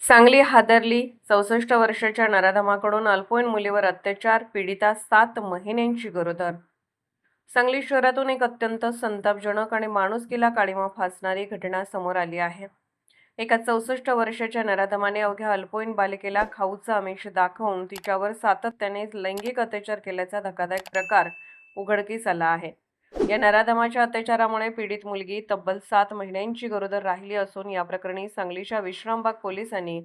सांगली हादरली. 64 वर्षाच्या नराधमाकडून अल्पवयीन मुलीवर अत्याचार, पीडिता 7 महिन्यांची गरोदर. सांगली शहरातून एक अत्यंत संतापजनक आणि माणुसकीला काळिमा फासणारी घटना समोर आली आहे. एका 64 वर्षाच्या नराधमाने अवघ्या अल्पवयीन बालिकेला खाऊचं आमिष दाखवून तिच्यावर सातत्याने लैंगिक अत्याचार केल्याचा धक्कादायक प्रकार उघडकीस आला आहे. या नराधमाच्या अत्याचारामुळे पीडित मुलगी तब्बल 7 महिन्यांची गरोदर राहिली असून या प्रकरणी सांगलीच्या विश्रामबाग पोलिसांनी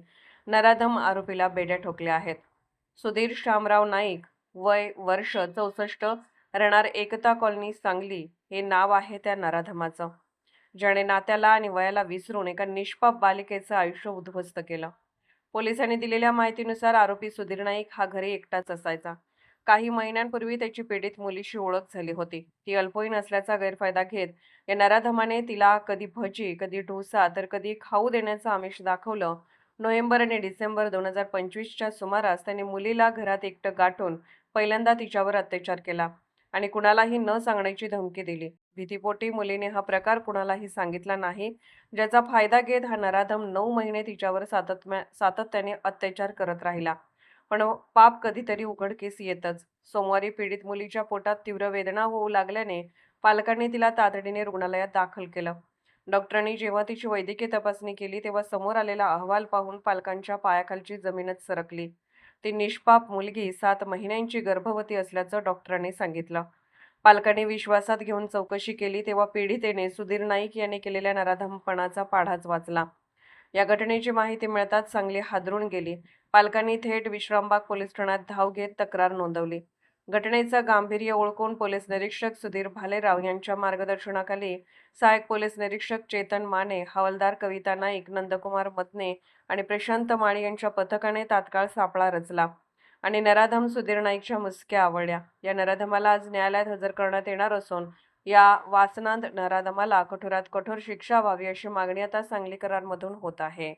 नराधम आरोपीला बेड्या ठोकल्या आहेत. सुधीर शामराव नाईक, वय वर्ष 64, राहणार एकता कॉलनी, सांगली हे नाव आहे त्या नराधमाचं, ज्याने नात्याला आणि वयाला विसरून एका निष्पाप बालिकेचं आयुष्य उद्ध्वस्त केलं. पोलिसांनी दिलेल्या माहितीनुसार आरोपी सुधीर नाईक हा घरी एकटाच असायचा. काही महिन्यांपूर्वी त्याची पीडित मुलीशी ओळख झाली होती. ती अल्पवयीन असल्याचा गैरफायदा घेत या नराधमाने तिला कधी भजी, कधी डोसा तर कधी खाऊ देण्याचं आमिष दाखवलं. नोव्हेंबर आणि डिसेंबर 2025च्या सुमारास त्याने मुलीला घरात एकटं गाठून पहिल्यांदा तिच्यावर अत्याचार केला आणि कुणालाही न सांगण्याची धमकी दिली. भीतीपोटी मुलीने हा प्रकार कुणालाही सांगितला नाही, ज्याचा फायदा घेत हा नराधम 9 महिने तिच्यावर सातत्याने अत्याचार करत राहिला. पण पाप कधीतरी उघडकीस येतच. सोमवारी पीडित मुलीच्या पोटात तीव्र वेदना होऊ लागल्याने पालकांनी तिला तातडीने रुग्णालयात दाखल केलं. डॉक्टरांनी जेव्हा तिची वैद्यकीय तपासणी केली तेव्हा समोर आलेला अहवाल पाहून पालकांच्या पायाखालची जमीनच सरकली. ती निष्पाप मुलगी 7 महिन्यांची गर्भवती असल्याचं डॉक्टरांनी सांगितलं. पालकांनी विश्वासात घेऊन चौकशी केली तेव्हा पीडितेने सुधीर नाईक यांनी केलेल्या नराधमपणाचा पाढाच वाचला. या घटनेची माहिती मिळताच सांगली हादरून गेली. पालकांनी थेट विश्रामबाग पोलीस ठाण्यात धाव घेत तक्रार नोंदवली. घटनेचं गांभीर्य ओळखून पोलीस निरीक्षक सुधीर भालेराव यांच्या मार्गदर्शनाखाली सहाय्यक पोलीस निरीक्षक चेतन माने, हवालदार कविता नाईक, नंदकुमार मतने आणि प्रशांत माळी यांच्या पथकाने तात्काळ सापळा रचला आणि नराधम सुधीर नाईकच्या मुसक्या आवळल्या. या नराधमाला आज न्यायालयात हजर करण्यात येणार असून या वासनांध नराधमाला कठोरात कठोर शिक्षा व्हावी अशी मागणी आता सांगलीकरांमधून होत आहे.